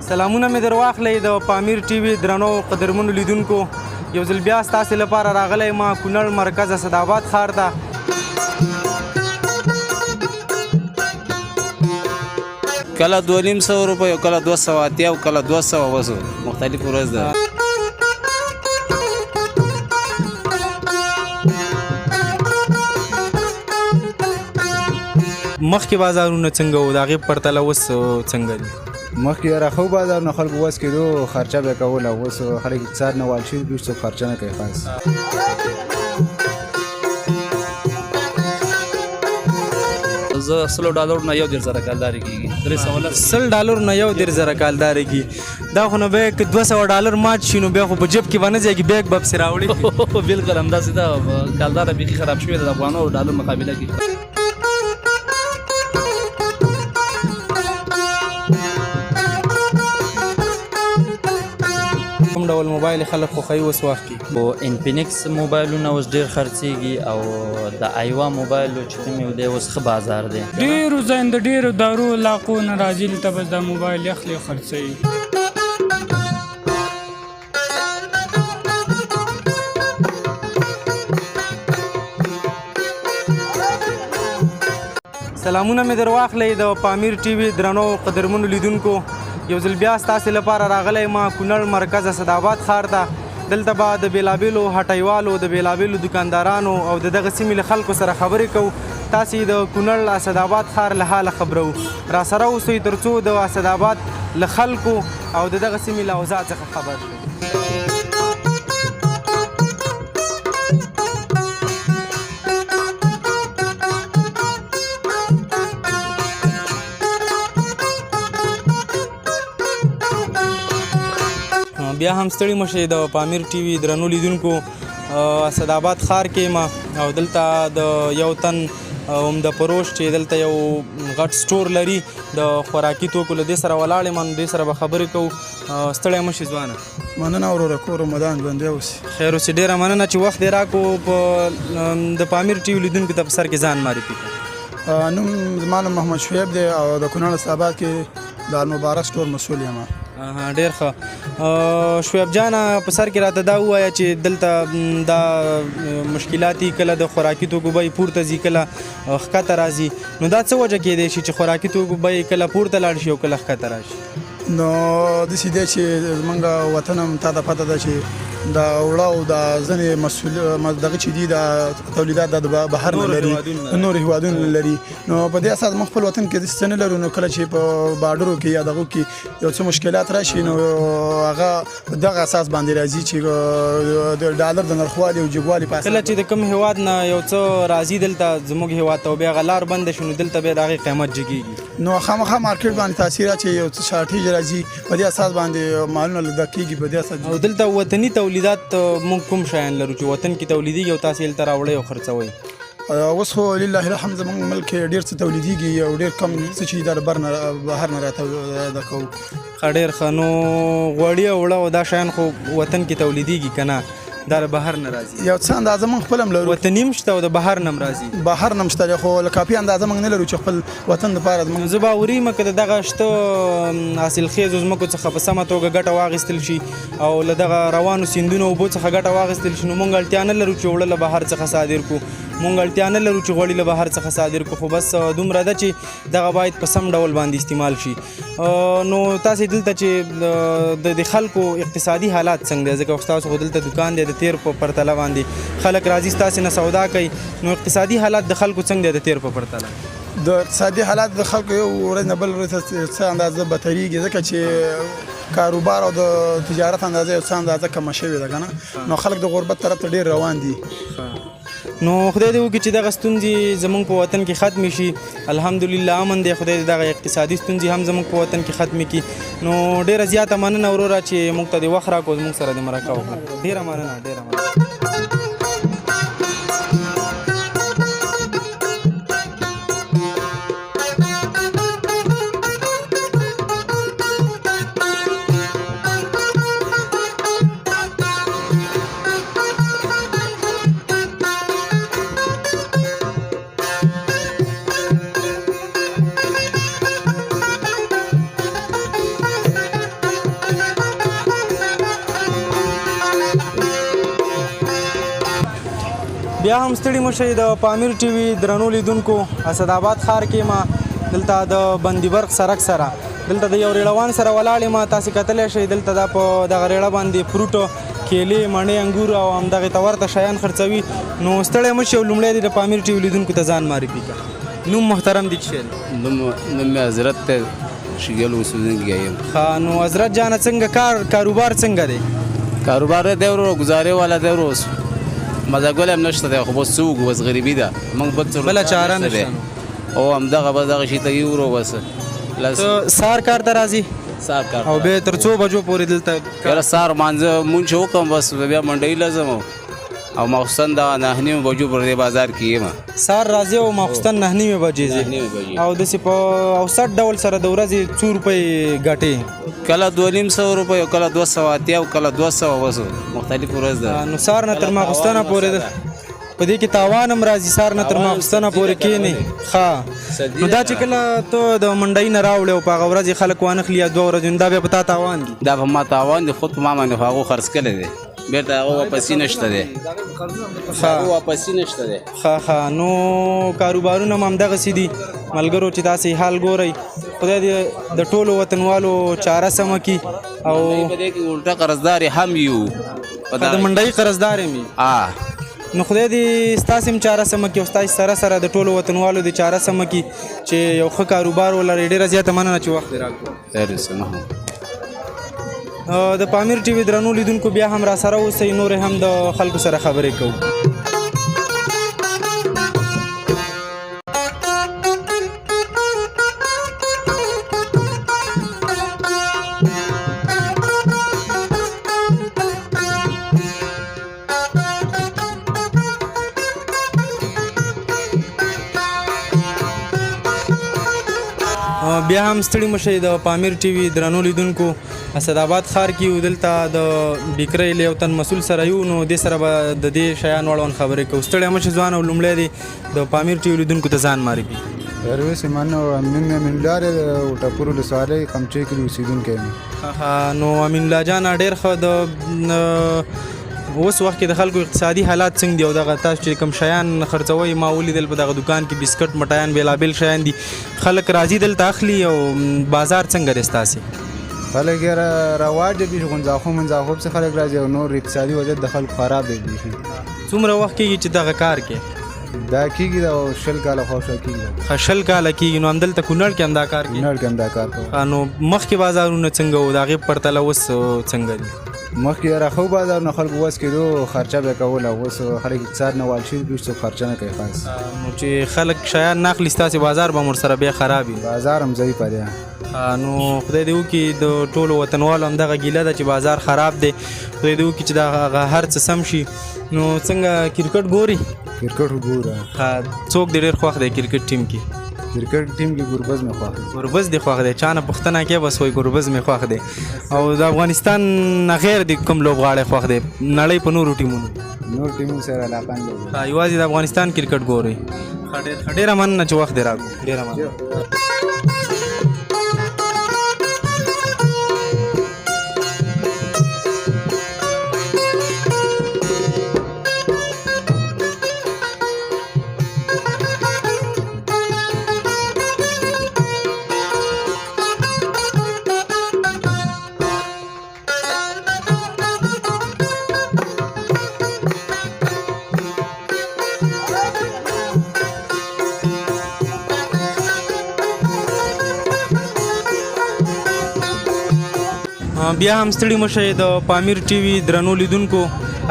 سلامونه مې در واخلئ د پامیر ټي وي درنو قدرمنو لیدونکو یو ځل بیا ستاسې لپاره راغلی ما کونړ مرکز اسداباد ښار ته کله 2500 روپۍ او کله 280 او کله 200 وسو مختلف ورځ ده مخکې بازارونه څنګه وو د هغې په پرتله اوس څنګه دي مخکې راخو بازار نه خلکو وس کېدو خرچه به یې کوله اوس خلک اقتصاد نه وال شوي دي څوک خرچه نه کوي خاص زه $100 نه 1.5 کالداري کېږي $100 نه 1.5 کالداري کېږي دا خو نو بیا که $200 مات شي نو بیا خو په جیب کې به نه ځایږي بیګ به پسې راوړي بالکل همداسې ده کالداره بیخي خراب شوې ده د افغانو ډالر مقابله کې کوم ډول موبایل خلک خوښوي اوس وخت کې خو انفینکس موبایلونه اوس ډېر خرڅېږي او د ایوا موبایل چې کوم یو دی اوس ښه بازار دی ډېرو ځایونه د ډېرو دارو علاقو نه راځي دلته بس دا موبایل اخلي او خرڅوي سلامونه مې در واخلئ د پامیر ټي وي درنو قدرمنو لیدونکو یو ځل بیا ستاسې لپاره راغلی ما کونړ مرکز اسداباد ښار ته دلته به د بېلابېلو هټیوالو د بېلابېلو دکاندارانو او د دغه سیمې له خلکو سره خبرې کوو تاسې د کونړ اسداباد ښار له حاله خبرو راسره اوسئ تر څو د اسداباد له خلکو او د دغه سیمې له اوضاع څخه خبر شئ بیا هم ستړي مشئ د پامیر ټي وي درنو لیدونکو اسداباد ښار کې ما او دلته د یو تن عمده فروش چې دلته یو غټ سټور لري د خوراکي توکو له دې سره ولاړ یم نو دې سره به خبرې کوو ستړی مشي ځوانه مننه وروره کور رمضان ژوندی اوسي خیر اوسې ډېره مننه چې وخت یې راکړو په د پامیر ټي وي لیدونکو ته په سر کې ځان معرفي کړو نوم زما نوم محمد شعیب دی او د کونړ اسداباد کې د المبارک سټور مسؤل یم ډېر ښه شعیب جانه په سر کې راته دا ووایه چې دلته دا مشکلات کله د خوراکي توکو بیې پورته ځي کله ښکته راځي نو دا څه وجه کیدی شي چې خوراکي توکو بیې کله پورته لاړ شي او کله ښکته راشي نو داسې دی چې زمونږ وطن هم تا ته پته ده چې د وړه او د ځینې دغه چې دي د تولیدات د بهر نه لري نور هیوادونه نه لري نو په دې اساس موږ خپل وطن کې داسې څه نه لرو نو کله چې په باډرو کې یا دغو کې یو څه مشکلات راشي نو هغه په دغه اساس باندې راځي چې د ډالر د نرخوالي او جګوالي په اساس کله چې د کوم هیواد نه یو څه راځي دلته زموږ هیواد ته بیا هغه لار بنده شي نو دلته بیا د هغې قیمت جګېږي نو خامخا مارکیټ باندې تاثیر اچوي یو څه شارټیج راځي په دې اساس باندې مالونه لیده کېږي په دې اساس او دلته وطني تولیدات موږ کوم شیان لرو چې وطن کې تولیدېږي او تاسې هلته راوړئ او خرڅوئ اوس خو لله الحمد زموږ ملک ډېر څه تولیدېږي او ډېر کم څه چې د بهر نه راته کوو ډېر ښه نو غوړي او وړه او دا شیان خو وطن کې تولیدېږي که نه دا د بهر نه راځي یو څه اندازه موږ خپل هم لرو وطني هم شته او د بهر نه هم راځي بهر نه هم شته خو له کافي اندازه موږ نه لرو چې خپل وطن دپاره زه باوري یم که د دغه شته حاصلخیزو ځمکو څخه په سمه توګه ګټه واخیستل شي او له دغه روانو سیندونو اوبو څخه ګټه واخیستل شي نو موږ اړتیا نه لرو چې اوړه له بهر څخه صادر کړو موږ اړتیا نه لرو چې غوړي له بهر څخه صادر کړو خو بس دومره ده چې دغه باید په سم ډول باندې استعمال شي نو تاسې دلته چې د خلکو اقتصادي حالات څنګه دی ځکه ستاسو خو دلته دکان دی د تیر په پرتله باندې خلک راځي ستاسې نه سودا کوي نو اقتصادي حالات د خلکو څنګه دی د تیر په پرتله د اقتصادي حالات د خلکو یو ورځ نه بل ورځ څه اندازه بدتریږي ځکه چې کاروبار او د تجارت اندازه یو څه اندازه کمه شوې ده که نه نو خلک د غربت طرف ته ډېر روان دي نو خدای دې وکړي چې دغه ستونزې زموږ په وطن کې ختمې شي الحمدلله امن دی خدای دې دغه اقتصادي ستونزې هم زموږ په وطن کې ختمې کړي نو ډېره زیاته مننه وروره چې موږ ته دې وخت راکړو زموږ سره دې مرکه وکړو ډېره مننه ډېره مننه بیا هم ستړي مشئ د پامیر ټي وي درنو لیدونکو اسداباد ښار کې ما دلته د بندیبرغ سړک سره دلته د یو ریړوان سره ولاړ یم تاسې کتلی شئ دلته دا په دغه ریړه باندې فروټ کیلې مڼې انګور او همدغې ته ورته شیان خرڅوي نو ستړی مشئ او لومړی دې د پامیر ټي وي لیدونکو ته ځان معرفي کړه نوم محترم دی څه دی نوم مې حضرت ته شګل اوسېدونکی یم ښه نو حضرت جانه څنګه کاروبار څنګه دی کاروبار دی ورو گزارې والا دی ورو مزه ګل هم نشته دی خو بس څه وکړو بس غریبي ده موږ بل څه بله چاره نشته او همدغه بس دغه شي ته یې ورو بس ته سهار کار ته راځي سهار کار او بیا تر څو بجو پورې دلته یاره سهار مانځه مونځ چې وکړم بس بیا منډۍ لازم او ماخوستن د 9:30 بجو پر دې بازار کې یم سهار راځي او ماخوستن 9:30 بجې ځي او داسې په اوسط ډول سره د ورځې 2 روپۍ ګټې کله 250 روپۍ کله 280 او کله 200 بس مختلف ورځ ده نو سهار نه تر ماخوستنه پورې ده په دې کې تاوان هم راځي سهار نه تر ماخوستنه پورې کښېنې ښه نو دا چې کله ته د منډۍ نه راوړې او په هغه ورځ یې خلک وانخلي یا 2 ورځې دا بیا په تا تاوان دي دا په ما تاوان دي خود په ما باندې خو هغو خرڅ کړی دی بیرته هغه واپسي نشته دی هغه واپسي نشته دی ښه نو کاروبارونه هم همدغسې دي ملګرو چې تاسې حال ګورئ خدای دې د ټولو وطنوالو چاره سمه کړي او په دې کې الټا قرضدار هم یو د منډۍ قرضدار هم وي نو خدای دې ستاسې هم چاره سمه کړي او ستاسې سره سره د ټولو وطنوالو د چاره سمه کړي چې یو ښه کاروبار ولرئ ډېره زیاته مننه چې وخت دې راکړو د پامیر ټي وي درنو لیدونکو بیا هم را سره اوسئ نور هم د خلکو سره خبرې کوو بیا هم ستړي مشئ د پامیر ټي وي درنو لیدونکو اسداباد ښار کې یو دلته د بیکرۍ له یو تن مسؤل سره یو نو دې سره به د دې شیانو اړوند خبرې کوو ستړی مشئ ځوان او لومړی دی د پامیر ټي وي لیدونکو ته ځان معرفي پرویز من امین الله ټاپور ولسوالۍ قمچۍ کې اوسېدونکی یم نو امین الله جان ډېر ښه د اوس وخت کې د خلکو اقتصادي حالات څنګه دي او دغه تاسو چې کوم شیان خرڅوئ ما ولیدل په دغه دکان کې بسکټ مټایان بېلابېل شیان دي خلک راځي دلته اخلي او بازار څنګه دی ستاسې خلک یې رواج دی بیخي غونځاخو منځاخو پسې خلک راځي او نور اقتصادي وضعیت د خلکو خراب دی بیخي څومره وخت کېږي چې دغه کار کې دا کېږي دا 10 کاله خوښه کېږي 10 کاله کېږي نو همدلته کونړ کې هم دا کار کوي کونړ کې هم دا کار کوي نو مخکې بازارونه څنګه وو د هغې په پرتله اوس څنګه دي مخکې یاره ښه بازارونه خلکو وس کېدو خرچه به یې کوله اوس خلک اقتصاد نه وال شوي هېڅ څوک خرچه نه کوي خاص نو چې خلک شیان نه اخلي ستاسې بازار به هم ورسره بیا خراب وي بازار هم ضعیفه دی نو خدای دې وکړي د ټولو وطنوالو همدغه ګیله ده چې بازار خراب دی خدای دې وکړي چې دا هر څه سم شي نو څنګه کرکټ ګوري کرکټ ګوره څوک دې ډېر خوښ دی کرکټ ټیم کې کرکټ ټیم کې ګربز مې خوښ دی ګربز دې خوښ دی چا نه پوښتنه کې بس وایي ګربز مې خوښ دی او د افغانستان نه غیر د کوم لوبغاړی خوښ دی نړۍ په نورو ټیمونو نور ټیمونو سره علاقه نه لري یوازې د افغانستان کرکټ ګورئ ډېره مننه چې وخت دې راکړو ډېره مننه بیا هم ستړي مشئ د پامیر ټي وي درنو لیدونکو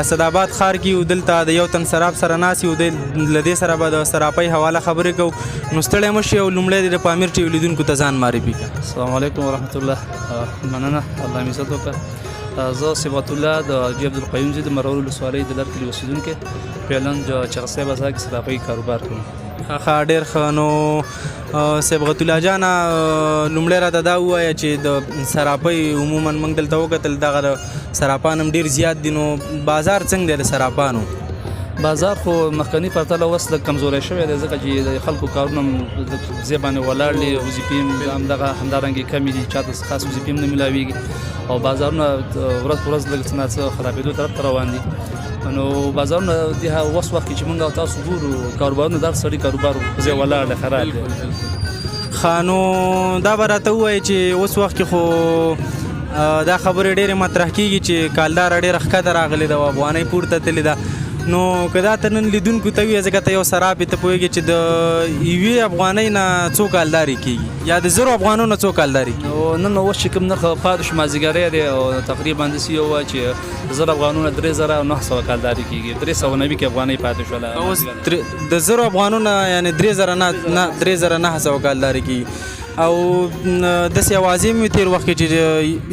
اسداباد ښار کې یو دلته د یو تن سراب سره ناست یو دی له دې سره به د سراپۍ حواله خبرې کوو نو ستړی مشئ او لومړی د پامیر ټي وي لیدونکو ته ځان معرفي کړه السلام علیکم ورحمت الله مننه الله مې عزت وکړه زه صفات الله د حاجي عبدالقیوم زی د مرور ولسوالۍ د لر کلي اوسېدونکی فعلا چغسۍ بازار کې سراپۍ کاروبار کوم ډېر ښه نو صبغت الله جانه لومړی راته دا ووایه چې د سراپۍ عموما موږ دلته وکتل دغه د سراپان هم ډېر زیات دي نو بازار څنګه دی د سراپانو بازار خو مخکني پرتله اوس لږ کمزوری شوی دی ځکه چې د خلکو کارونه هم ځای باندې ولاړ دي وظیفې هم همدارنګې کمې دي چاته خاص وظیفې هم نه میلاویږي او بازارونه ورځ په ورځ لږ څه نه څه خرابېدو طرف ته روان دي نو بازارونه د وس وخت چې موږ او تاسو ګورو کاروبارونه در سړي کاروبار زه ولاړ د خراب دی خانو دا به راته ووایي چې اوس وخت کې خو دا خبرې ډېرې مطرح کېږي چې کالدار ډېره ښکته راغلې ده او افغانۍ پورته تللې ده نو که دا ته نن لیدونکو ته وي ځکه ته یو سراب ته پوهېږي چې د یوې افغانۍ نه څو کالدارې کېږي یا د زرو افغانو نه څو کالدارې کېږي نو نن اوس چې کوم نرخ پاتې شو مازدیګری دی او تقریبا داسې یو وه چې 1000 افغانونه 3900 کالداري کېږي 390 کې افغانۍ پاتې شوله اوس د زرو افغانو نه یعنې 3900 کالدارې کېږي او داسې اوازې مې تېر وخت کې چې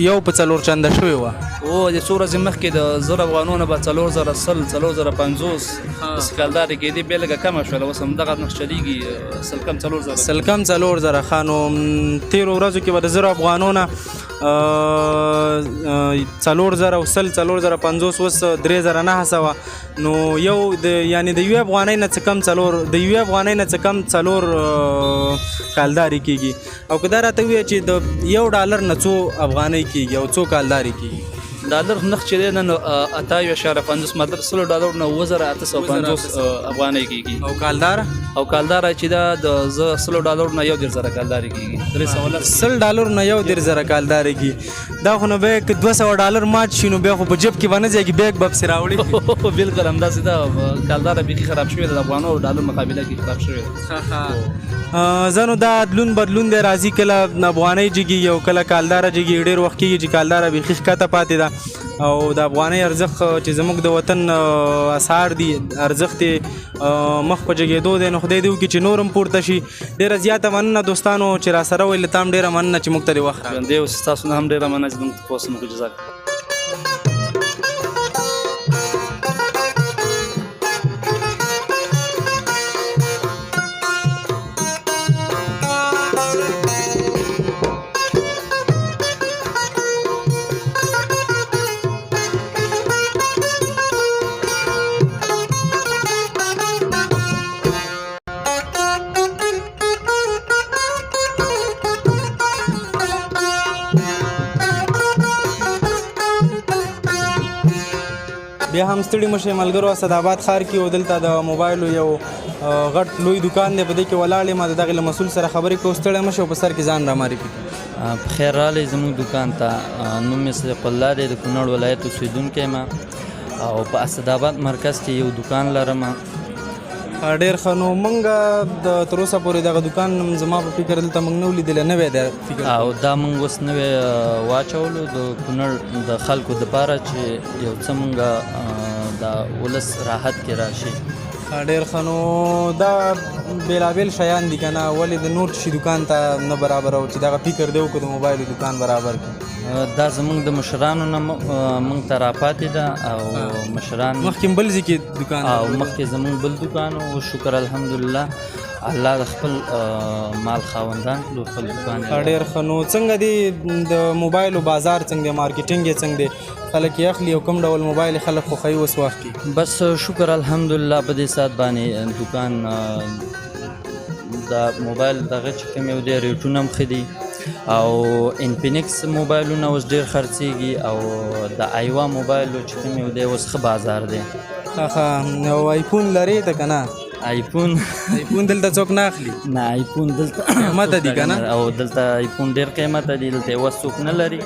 یو په 4 چنده شوې وه او د څو ورځې مخکې د 1000 افغانو نه به 4010 4050 داسې کالدارې کېدې بیا لږه کمه شوله اوس همدغه نرخ چلیږي سل کم 4000 سل کم 4000 ښه نو تېرو ورځو کې به د 1000 افغانو نه 4000 او 4050 اوس 3900 نو یو د یعنې د یوې افغانۍ نه څه کم د یوې افغانۍ نه څه کم 4 کالدارې کېږي او که دا راته ووایه چې د $1 نه څو افغانۍ کېږي او څو کالدارې کېږي ډالر نرخ چې دی نن 28.50 مطلب $100 نه 2850 افغانۍ کېږي او کالدار چې دا د $100 نه 1000 کالداري کېږي $100 نه 1000 کالداري کېږي دا خو نو به که $200 مات شي نو بیا خو په جیب کې به نه ځایږي بیګ به پسې راوړي بالکل همداسې ده کالداره بیخي خراب شوې ده د افغانو او ډالر مقابله کې خراب شوې ده زه نو دا بدلون دی راځي کله افغانۍ جګي او کله کالداره جګي ډېر وخت کېږي چې کالداره بیخي ښکته پاتې ده او د افغانۍ ارزښت چې زموږ د وطن اسعار دي ارزښت یې مخ په جګېدو دی نو خدای دې وکړي چې نور هم پورته شي ډېره زیاته مننه دوستانو چې راسره ویل ته هم ډېره مننه چې موږ ته دې وخت راکړ دی اوس ستاسو نه هم ډېره مننه چې موږ ته پوسټ مو کړو جزاک بیا هم ستړي مشه ملګرو اسداباد ښار کې او دلته د موبایلو یو غټ لوی دکان دی په دې کې ولاړ یم د دغې له مسؤل سره خبرې کوو ستړی مشه او په سر کې ځان رامعرفي کړي بخیر راغلی زموږ دکان ته نوم مې صدیق الله دی د کونړ ولایت اوسېدونکی یم او په اسداباد مرکز کې یو دکان لرم ډېر ښه نو موږ د تر اوسه پورې دغه دکان زما په فکر دلته موږ نه ولیدلی نوی دی فکر او دا موږ اوس نوی واچولو د کونړ د خلکو دپاره چې یو څه موږ د ولس راحت کې راشي ډېر ښه نو دا بېلابېل شیان دي که نه ولې د نور شي دکان ته نه برابر او چې دغه فکر دی وکړو د موبایلو دکان برابر کړي دا زموږ د مشرانو نه موږ ته راپاتې ده او مشران مخکې بل ځای کې دکان او مخکې زموږ بل دکان و شکر الحمدلله الله د خپل مال خاوندان کړو خپل دکان ډېر ښه نو څنګه دی د موبایلو بازار څنګه دی مارکیټینګ یې څنګه دی خلک یې اخلي او کوم ډول موبایل خلک خوښوي اوس وخت کې بس شکر الحمدلله په دې ساعت باندې دکان د موبایل دغه چې کوم یو دی ریټونه هم ښه دي او انفینکس موبایلونه اوس ډېر خرڅېږي او د ایوا موبایلو چې کوم یو دی اوس ښه بازار دی ښه او آیفون لرې ته که نه آیفون دلته څوک نه اخلي نه آیفون دلته قیمته دي که نه او دلته آیفون ډېر قیمته دي دلته اوس څوک نه لري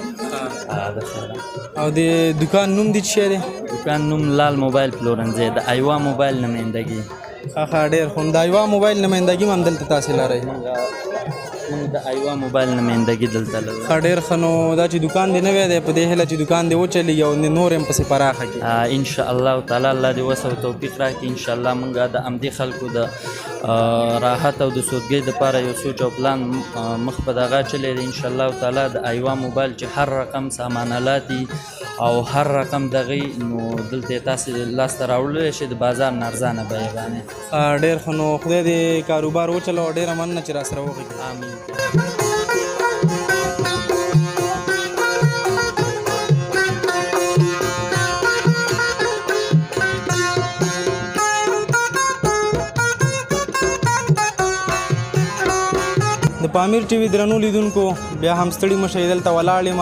او د دکان نوم دې څه شی دی دکان نوم لال موبایل پلورنځی د ایوا موبایل نمایندګي ښه ډېر ښه د ایوا موبایل نمایندګي هم همدلته تاسې لرئ موږ د ایوا موبایل نمایندګي دلته لرو ډېر ښه نو دا چې دکان دی نوی دی په دې هیله چې دکان دی وچلېږي او نور هم پسې پراخه کړي انشاءالله تعالی الله دې وس او توفیق راکړي انشاءالله موږ د همدې خلکو د راحت او د سودګۍ دپاره یو سوچ او پلان مخ په دغه اچولی دی انشاءالله تعالی د ایوا موبایل چې هر رقم سامان الاتي او هر رقم دغې نو دلته یې تاسې لاسته راوړلی شي د بازار نه ارزانه بیې باندې ډېر ښه نو خدای دې کاروبار وچلو او ډېره مننه چې راسره وغږېدې آمین د پامیر ټي وي درنو لیدونکو بیا هم ستړي مه شئ دلته ولاړ یم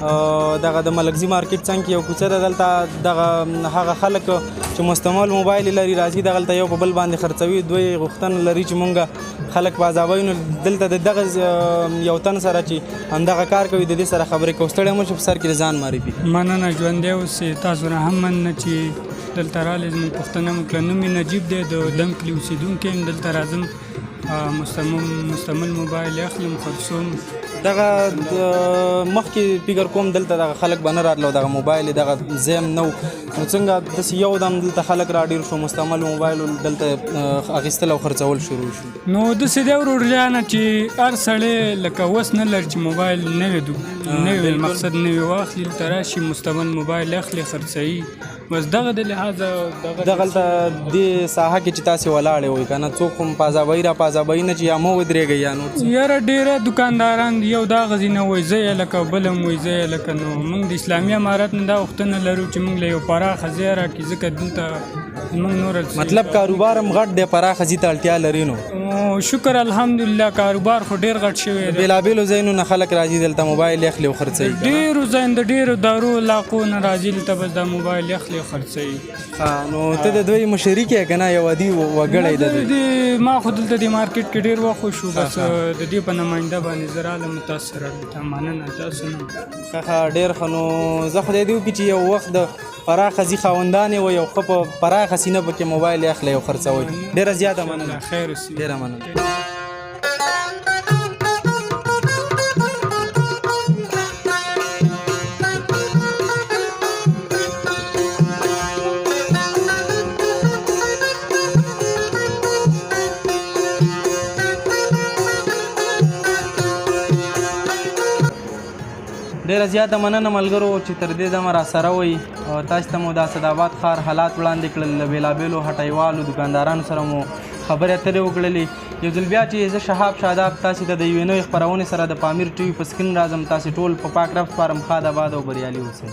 دغه د ملکزي مارکیټ څنګ کې یو کوڅه ده دلته دغه هغه خلک چې مستعمل موبایل لري راځي دغلته یو په بل باندې خرڅوي دوی غوښتنه لري چې مونږ خلک په عذابوي نو دلته د دغه یو تن سره چې همدغه کار کوي د دې سره خبرې کوو ستړی مو چې په سر کې ځان معرفي مننه ژوندی اوسې تاسو نه هم مننه چې دلته رالې زموږ پوښتنه مو کړه. نوم مې نجیب دی د دنګ کلي اوسېدونکی یم. دلته راځم مستعمل موبایل اخلم خرڅوم. دغه مخکې فکر کوم دلته دغه خلک به نه راتلو دغه موبایل دغه ځای نه و نو څنګه داسې یو دم دلته خلک راډېر شو مستعمل موبایل دلته اخیستل او خرڅول شروع شو. نو داسې دی ورور جانه چې هر سړی لکه اوس نه لري چې موبایل نوی مقصد نوی واخلي دلته راشي مستعمل موبایل اخلي خرڅوي. بس دغه د لحاظه دغلته دې ساحه کې چې تاسې ولاړې وئ که نه څوک هم پازابوي را پازابوي نه چې یا مه ودرېږئ یا نور څه یاره ډېره دکانداران یو دا غځي نه وایي زه یې لکه بل هم وایي زه یې لکه نو موږ د اسلامي امارت نه دا غوښتنه لرو چې موږ له یو پراخه ځای راکړي ځکه دلته موږ نور مطلب کاروبار هم غټ دی پراخه ځي ته اړتیا لري نو شکر الحمدلله کاروبار خو ډېر غټ شوی دی. بېلابېلو ځایونو نه خلک راځي دلته موبایل اخلي او خرڅوي. ډېرو ځایونو د ډېرو دارو علاقو نه راځي دلته بس دا موبایل اخلي او خرڅوي. نو ته د دوی مشري کې که نه یو عادي وګړی د دوی؟ ما خو دلته د مارکیټ کې ډېر وخت شو بس د دې په نماینده باندې زه رالم تاسو سره دلته مننه تاسو نه ښه ډېر ښه. نو زه خدای دې وکړي چې یو وخت د پراخه ځي خاوندانې وي او ښه په پراخه سینه پکې موبایل اخلي او خرڅوي. ډېره زیاته مننه. خیر اوسې. ډېره مننه. ډېره زیاته مننه ملګرو چې تر دې دمه راسره وئ. تاسو ته مو د اسداباد ښار حالات وړاندې کړل. له بېلابېلو هټیوالو دکاندارانو سره مو خبرې اترې وکړلې. یو ځل بیا چې زه شهاب شاداب تاسې ته د یوې نوې خپرونې سره د پامیر ټي وي په سکرین راځم. تاسې ټول په پاک رب سپارم. ښاد آباد او بریالي اوسئ.